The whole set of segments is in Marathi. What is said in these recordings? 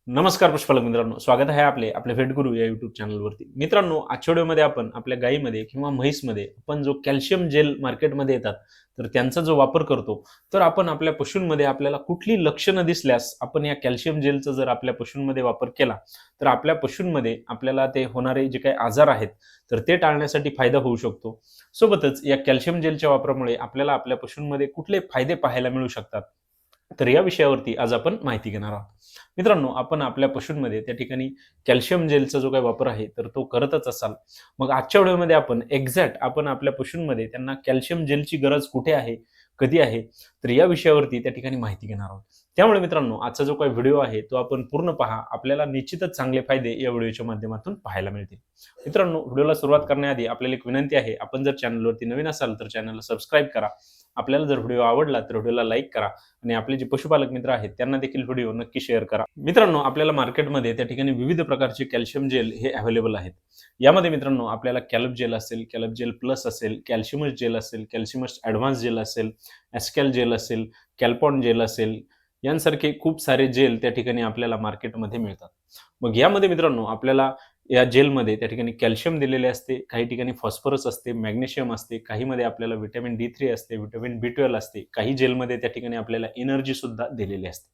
नमस्कार पशुपालक मित्रांनो, स्वागत आहे आपले व्हेट गुरु या युट्यूब चॅनलवरती. मित्रांनो, आजच्या व्हिडिओमध्ये आपण आपल्या गायीमध्ये किंवा म्हैसमध्ये आपण जो कॅल्शियम जेल मार्केटमध्ये येतात तर त्यांचा जो वापर करतो, तर आपण आपल्या पशूंमध्ये आपल्याला कुठली लक्षणं दिसल्यास आपण या कॅल्शियम जेलचा जर आपल्या पशूंमध्ये वापर केला तर आपल्या पशूंमध्ये आपल्याला ते होणारे जे काही आजार आहेत तर ते टाळण्यासाठी फायदा होऊ शकतो. सोबतच या कॅल्शियम जेलच्या वापरामुळे आपल्याला आपल्या पशूंमध्ये कुठले फायदे पाहायला मिळू शकतात, तर या विषयावरती आज आपण माहिती घेणार आहोत. मित्रांनो, आपण आपल्या पशूंमध्ये त्या ठिकाणी कॅल्शियम जेलचा जो काही वापर आहे तर तो करतच असाल. मग आजच्या व्हिडिओमध्ये आपण एक्झॅक्ट आपण आपल्या पशूंमध्ये त्यांना कॅल्शियम जेलची गरज कुठे आहे, कधी आहे, तर या विषयावरती त्या ठिकाणी माहिती घेणार आहोत. त्यामुळे मित्रांनो, आजचा जो काही व्हिडिओ आहे तो आपण पूर्ण पहा. आपल्याला निश्चितच चांगले फायदे या व्हिडिओच्या माध्यमातून पाहायला मिळतील. मित्रांनो, व्हिडिओला सुरुवात करण्याआधी आपल्याला एक विनंती आहे, आपण जर चॅनलवरती नवीन असाल तर चॅनलला सबस्क्राईब करा. आपल्याला जर व्हिडिओ आवडला तर व्हिडिओला लाईक करा आणि आपले जे पशुपालक मित्र आहेत त्यांना देखील व्हिडिओ नक्की शेअर करा. मित्रांनो, आपल्याला मार्केटमध्ये त्या ठिकाणी विविध प्रकारचे कॅल्शियम जेल हे अवेलेबल आहेत. यामध्ये मित्रांनो आपल्याला कॅल्प जेल असेल, कॅल्प जेल प्लस असेल, कॅल्शियमस जेल असेल, कॅल्शियमस ॲडव्हान्स जेल असेल, ॲस्कॅल जेल असेल, कॅल्पॉन जेल असेल, यांसारखे खूप सारे जेल त्या ठिकाणी आपल्याला मार्केटमध्ये मिळतात. मग यामध्ये मित्रांनो आपल्याला या जेलमध्ये त्या ठिकाणी कॅल्शियम दिलेले असते, काही ठिकाणी फॉस्फरस असते, मॅग्नेशियम असते, काहीमध्ये आपल्याला व्हिटॅमिन D3 असते, व्हिटॅमिन B12 असते, काही जेलमध्ये त्या ठिकाणी आपल्याला एनर्जी सुद्धा दिलेली असते.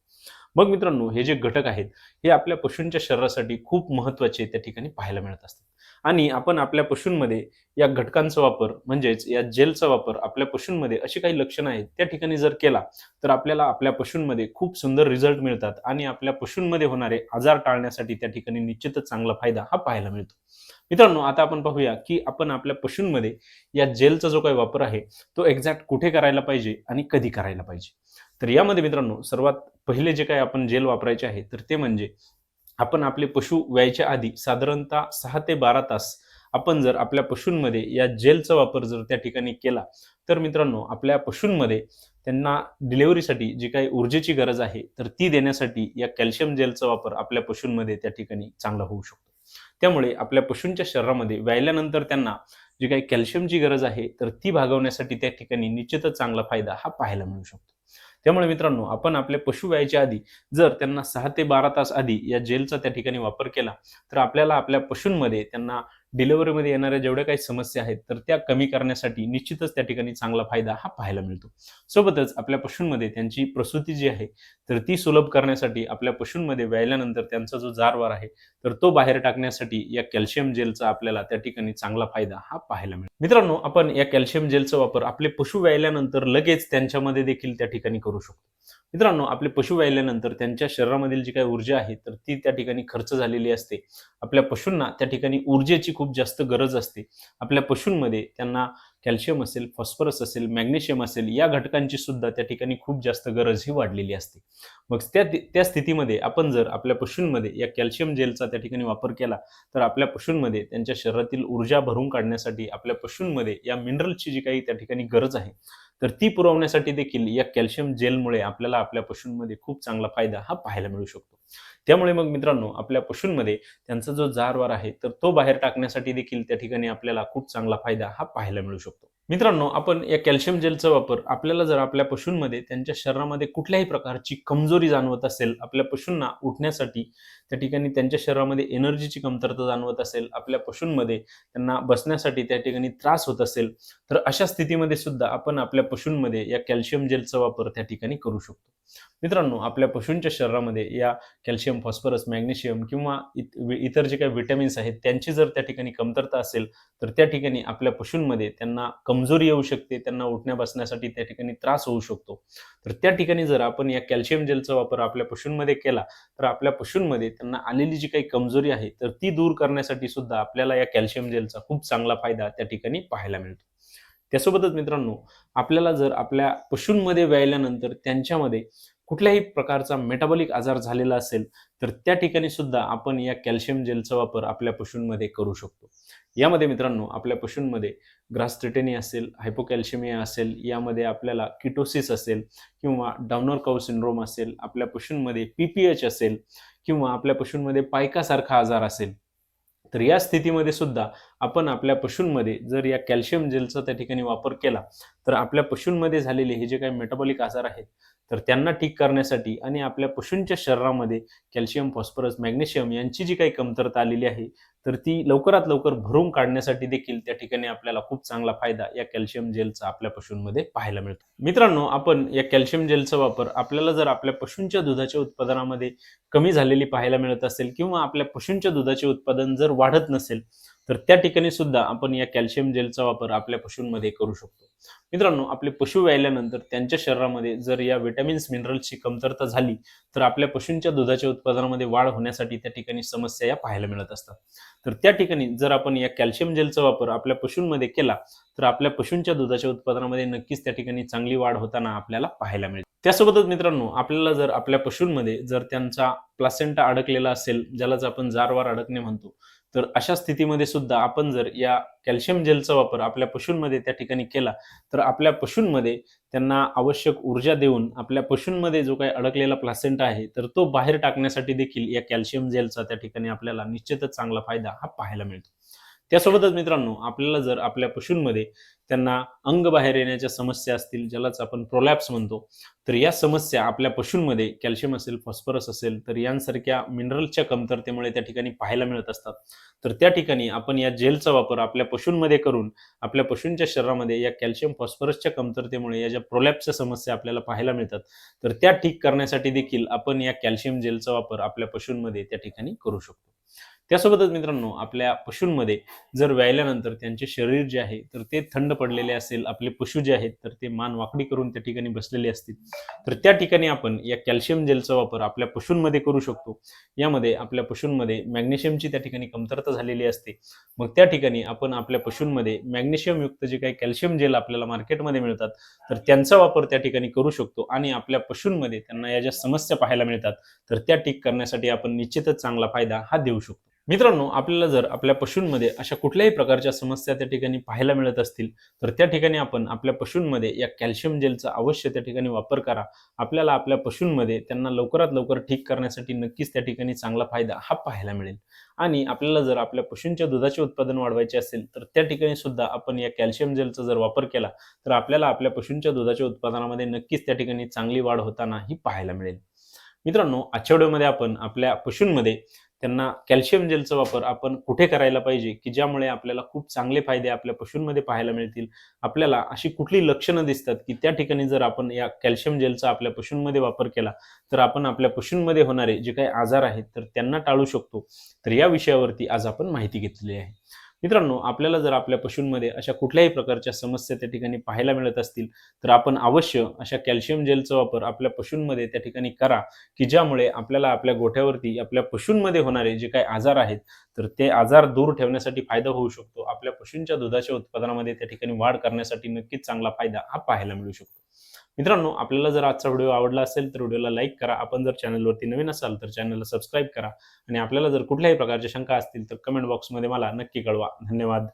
मग मित्रांनो, हे जे घटक आहेत हे आपल्या पशूंच्या शरीरासाठी खूप महत्त्वाचे त्या ठिकाणी पाहायला मिळत असतात आणि आपण आपल्या पशूंमध्ये या घटकांचा वापर म्हणजेच या जेलचा वापर आपल्या पशूंमध्ये अशी काही लक्षणं आहेत त्या ठिकाणी जर केला तर आपल्याला आपल्या पशूंमध्ये खूप सुंदर रिझल्ट मिळतात आणि आपल्या पशूंमध्ये होणारे आजार टाळण्यासाठी त्या ठिकाणी निश्चितच चांगला फायदा हा पाहायला मिळतो. मित्रांनो, आता आपण पाहूया की आपण आपल्या पशूंमध्ये या जेलचा जो काही वापर आहे तो एक्झॅक्ट कुठे करायला पाहिजे आणि कधी करायला पाहिजे. तर यामध्ये मित्रांनो सर्वात पहिले जे काही आपण जेल वापरायचे आहे तर ते म्हणजे आपण आपले पशु व्यायच्या आधी साधारणतः 6 ते 12 तास आपण जर आपल्या पशूंमध्ये या जेलचा वापर जर त्या ठिकाणी केला तर मित्रांनो आपल्या पशूंमध्ये त्यांना डिलिव्हरीसाठी जी काही ऊर्जेची गरज आहे तर ती देण्यासाठी या कॅल्शियम जेलचा वापर आपल्या पशूंमध्ये त्या ठिकाणी चांगला होऊ शकतो. त्यामुळे आपल्या पशूंच्या शरीरामध्ये व्यायल्यानंतर त्यांना जी काही कॅल्शियमची गरज आहे तर ती भागवण्यासाठी त्या ठिकाणी निश्चितच चांगला फायदा हा पाहायला मिळू शकतो. त्यामुळे मित्रांनो आपण आपले पशु व्यायच्या आधी जर त्यांना 6 ते 12 तास आधी या जेलचा त्या ठिकाणी वापर केला तर आपल्याला आपल्या पशूंमध्ये त्यांना डिलिव्हरीमध्ये येणाऱ्या जेवढ्या काही समस्या आहेत तर त्या कमी करण्यासाठी निश्चितच त्या ठिकाणी चांगला फायदा हा पाहायला मिळतो. सोबतच आपल्या पशूंमध्ये त्यांची प्रसूती जी आहे तर ती सुलभ करण्यासाठी आपल्या पशूंमध्ये व्यायल्यानंतर त्यांचा जो जारवार आहे तर तो बाहेर टाकण्यासाठी या कॅल्शियम जेलचा आपल्याला त्या ठिकाणी चांगला फायदा हा पाहायला मिळतो. मित्रांनो, आपण या कॅल्शियम जेलचा वापर आपले पशु व्यायल्यानंतर लगेच त्यांच्यामध्ये देखील त्या ठिकाणी करू शकतो. मित्रांनो, आपले पशु व्यायल्यानंतर त्यांच्या शरीरामधील जी काही ऊर्जा आहे तर ती त्या ठिकाणी खर्च झालेली असते. आपल्या पशूंना त्या ठिकाणी ऊर्जेची खूप जास्त गरज असते. आपल्या पशूंमध्ये त्यांना कॅल्शियम असेल, फॉस्फरस असेल, मॅग्नेशियम असेल या घटकांची सुद्धा त्या ठिकाणी खूप जास्त गरज ही वाढलेली असते. मग त्या स्थितीमध्ये आपण जर आपल्या पशूंमध्ये या कॅल्शियम जेलचा त्या ठिकाणी वापर केला तर आपल्या पशूंमध्ये त्यांच्या शरीरातील ऊर्जा भरून काढण्यासाठी आपल्या पशूंमध्ये या मिनरलची जी काही त्या ठिकाणी गरज आहे तर ती पुरवण्यासाठी देखील या कॅल्शियम जेलमुळे आपल्याला आपल्या पशूंमध्ये खूप चांगला फायदा हा पाहायला मिळू शकतो. त्यामुळे मग मित्रांनो आपल्या पशूंमध्ये त्यांचा जो जारवार आहे तर तो बाहेर टाकण्यासाठी देखील त्या ठिकाणी आपल्याला खूप चांगला फायदा हा पाहायला मिळू शकतो. मित्रांनो, आपण या कॅल्शियम जेलचा वापर आपल्याला जर आपल्या पशूंमध्ये त्यांच्या शरीरामध्ये कुठल्याही प्रकारची कमजोरी जाणवत असेल, आपल्या पशूंना उठण्यासाठी त्या ठिकाणी त्यांच्या शरीरामध्ये एनर्जीची कमतरता जाणवत असेल, आपल्या पशूंमध्ये त्यांना बसण्यासाठी त्या ठिकाणी त्रास होत असेल तर अशा स्थितीमध्ये सुद्धा आपण आपल्या पशूंमध्ये या कॅल्शियम जेलचा वापर त्या ठिकाणी करू शकतो. मित्रांनो, आपल्या पशूंच्या शरीरामध्ये या कॅल्शियम, फॉस्फरस, मॅग्नेशियम किंवा इतर जे काही विटॅमिन्स आहेत त्यांची जर त्या ठिकाणी कमतरता असेल तर त्या ठिकाणी आपल्या पशूंमध्ये त्यांना कमजोरी येऊ शकते, त्यांना उठण्या बसण्यासाठी त्या ठिकाणी त्रास होऊ शकतो. तर त्या ठिकाणी जर आपण या कॅल्शियम जेलचा वापर आपल्या पशूंमध्ये केला तर आपल्या पशूंमध्ये त्यांना आलेली जी काही कमजोरी आहे तर ती दूर करण्यासाठी सुद्धा आपल्याला या कॅल्शियम जेलचा खूप चांगला फायदा त्या ठिकाणी पाहायला मिळतो. त्यासोबतच मित्रांनो, आपल्याला जर आपल्या पशूंमध्ये व्यायल्यानंतर त्यांच्यामध्ये कुठल्याही प्रकारचा मेटाबॉलिक आजार झालेला असेल तर त्या ठिकाणी सुद्धा आपण या कॅल्शियम जेलचा वापर आपल्या पशूंमध्ये करू शकतो. यामध्ये मित्रांनो आपल्या पशूंमध्ये ग्रासटेटेनी असेल, हायपोकॅल्शिमिया असेल, यामध्ये आपल्याला किटोसिस असेल किंवा डाउनर काऊ सिंड्रोम असेल, आपल्या पशूंमध्ये PPH असेल किंवा आपल्या पशूंमध्ये पायकासारखा आजार असेल तर या स्थितीमध्ये सुद्धा आपण आपल्या पशूंमध्ये जर या कॅल्शियम जेलचा त्या ठिकाणी वापर केला, तर आपल्या पशूंमध्ये झालेले हे जे काही मेटाबॉलिक आजार आहेत, तर त्यांना ठीक करण्यासाठी आणि आपल्या पशूंच्या शरीरामध्ये कॅल्शियम, फॉस्फरस, मॅग्नेशियम यांची जी काही कमतरता आलेली आहे, तर ती लवकरात लवकर भरून काढण्यासाठी देखील त्या ठिकाणी आपल्याला खूप चांगला फायदा या कॅल्शियम जेलचा आपल्या पशूंमध्ये पाहायला मिळतो. मित्रांनो, आपण या कॅल्शियम जेलचा वापर आपल्याला जर आपल्या पशूंच्या दुधाच्या उत्पादनामध्ये कमी झालेली पाहायला मिळत असेल किंवा आपल्या पशूंच्या दुधाचे उत्पादन जर वाढत नसेल, तर त्या ठिकाणी सुद्धा आपण या कॅल्शियम जेलचा वापर आपल्या पशूंमध्ये करू शकतो. मित्रांनो, आपले पशु व्याल्यानंतर त्यांच्या शरीरामध्ये जर या विटॅमिन्स, मिनरल्सची कमतरता झाली, तर आपल्या पशूंच्या दुधाच्या उत्पादनामध्ये वाढ होण्यासाठी त्या ठिकाणी समस्या या पाहायला मिळत असतात. तर त्या ठिकाणी जर आपण या कॅल्शियम जेलचा वापर आपल्या पशूंमध्ये केला, तर आपल्या पशूंच्या दुधाच्या उत्पादनामध्ये नक्कीच त्या ठिकाणी चांगली वाढ होताना आपल्याला पाहायला मिळेल. त्यासोबतच मित्रांनो, आपल्याला जर आपल्या पशूंमध्ये जर त्यांचा प्लासेंटा अडकलेला असेल, ज्यालाच आपण जारवार अडकणे म्हणतो, तर अशा स्थितीमध्ये सुद्धा आपण जर या कॅल्शियम जेलचा वापर आपल्या पशूंमध्ये त्या ठिकाणी केला, तर आपल्या पशूंमध्ये त्यांना आवश्यक ऊर्जा देऊन आपल्या पशूंमध्ये जो काही अडकलेला प्लासेंटा आहे, तर तो बाहेर टाकण्यासाठी देखील या कॅल्शियम जेलचा त्या ठिकाणी आपल्याला निश्चितच चांगला फायदा हा पाहायला मिळतो. त्यासोबतच मित्रांनो, आपल्याला जर आपल्या पशूंमध्ये त्यांना अंग बाहेर येण्याच्या समस्या असतील, ज्यालाच आपण प्रोलॅप्स म्हणतो, तर या समस्या आपल्या पशूंमध्ये कॅल्शियम असेल, फॉस्फरस असेल, तर यांसारख्या मिनरलच्या कमतरतेमुळे त्या ठिकाणी पाहायला मिळत असतात. तर त्या ठिकाणी आपण या जेलचा वापर आपल्या पशूंमध्ये करून आपल्या पशूंच्या शरीरामध्ये या कॅल्शियम, फॉस्फरसच्या कमतरतेमुळे या ज्या प्रोलॅप्सच्या समस्या आपल्याला पाहायला मिळतात, तर त्या ठीक करण्यासाठी देखील आपण या कॅल्शियम जेलचा वापर आपल्या पशूंमध्ये त्या ठिकाणी करू शकतो. त्यासोबतच मित्रांनो, आपल्या पशूंमध्ये जर व्यायल्यानंतर त्यांचे शरीर जे आहे, तर ते थंड पडलेले असेल, आपले पशु जे आहेत, तर ते मान वाकडी करून त्या ठिकाणी बसलेले असतील, तर त्या ठिकाणी आपण या कॅल्शियम जेलचा वापर आपल्या पशूंमध्ये करू शकतो. यामध्ये आपल्या पशूंमध्ये मॅग्नेशियमची त्या ठिकाणी कमतरता झालेली असते. मग त्या ठिकाणी आपण आपल्या पशूंमध्ये मॅग्नेशियमयुक्त जे काही कॅल्शियम जेल आपल्याला मार्केटमध्ये मिळतात, तर त्यांचा वापर त्या ठिकाणी करू शकतो आणि आपल्या पशूंमध्ये त्यांना या ज्या समस्या पाहायला मिळतात, तर त्या ठीक करण्यासाठी आपण निश्चितच चांगला फायदा हा देऊ शकतो. मित्रांनो, आपल्याला जर आपल्या पशूंमध्ये अशा कुठल्याही प्रकारच्या समस्या त्या ठिकाणी पाहायला मिळत असतील, तर त्या ठिकाणी आपण आपल्या पशूंमध्ये या कॅल्शियम जेलचा अवश्य त्या ठिकाणी वापर करा. आपल्याला आपल्या पशूंमध्ये त्यांना लवकरात लवकर ठीक करण्यासाठी नक्कीच त्या ठिकाणी चांगला फायदा हा पाहायला मिळेल. आणि आपल्याला जर आपल्या पशूंच्या दुधाचे उत्पादन वाढवायचे असेल, तर त्या ठिकाणी सुद्धा आपण या कॅल्शियम जेलचा जर वापर केला, तर आपल्याला आपल्या पशूंच्या दुधाच्या उत्पादनामध्ये नक्कीच त्या ठिकाणी चांगली वाढ होताना ही पाहायला मिळेल. मित्रांनो, आजच्या व्हिडिओमध्ये आपण आपल्या पशूंमध्ये त्यांना कॅल्शियम जेलचा वापर आपण कुठे करायला पाहिजे, की ज्यामुळे आपल्याला खूप चांगले फायदे आपल्या पशूंमध्ये पाहायला मिळतील. आपल्याला अशी कुठली लक्षणं दिसतात, की त्या ठिकाणी जर आपण या कॅल्शियम जेलचा आपल्या पशूंमध्ये वापर केला, तर आपण आपल्या पशूंमध्ये होणारे जे काही आजार आहेत, तर त्यांना टाळू शकतो. तर या विषयावरती आज आपण माहिती घेतलेली आहे. मित्रांनो, आपल्याला जर आपल्या पशूंमध्ये अशा कुठल्याही प्रकारच्या समस्या त्या ठिकाणी पाहायला मिळत असतील, तर आपण अवश्य अशा कॅल्शियम जेलचा वापर आपल्या पशूंमध्ये त्या ठिकाणी करा, की ज्यामुळे आपल्याला आपल्या गोठ्यावरती आपल्या पशूंमध्ये होणारे जे काही आजार आहेत, तर ते आजार दूर ठेवण्यासाठी फायदा होऊ शकतो. आपल्या पशूंच्या दुधाच्या उत्पादनामध्ये त्या ठिकाणी वाढ करण्यासाठी नक्कीच चांगला फायदा हा पाहायला मिळू शकतो. मित्रांनो, आपल्याला जर आजचा व्हिडिओ आवडला असेल, तर व्हिडिओला लाईक करा. आपण जर चॅनलवरती नवीन असाल, तर चॅनलला सबस्क्राईब करा आणि आपल्याला जर कुठल्याही प्रकारच्या शंका असतील, तर कमेंट बॉक्समध्ये मला नक्की कळवा. धन्यवाद.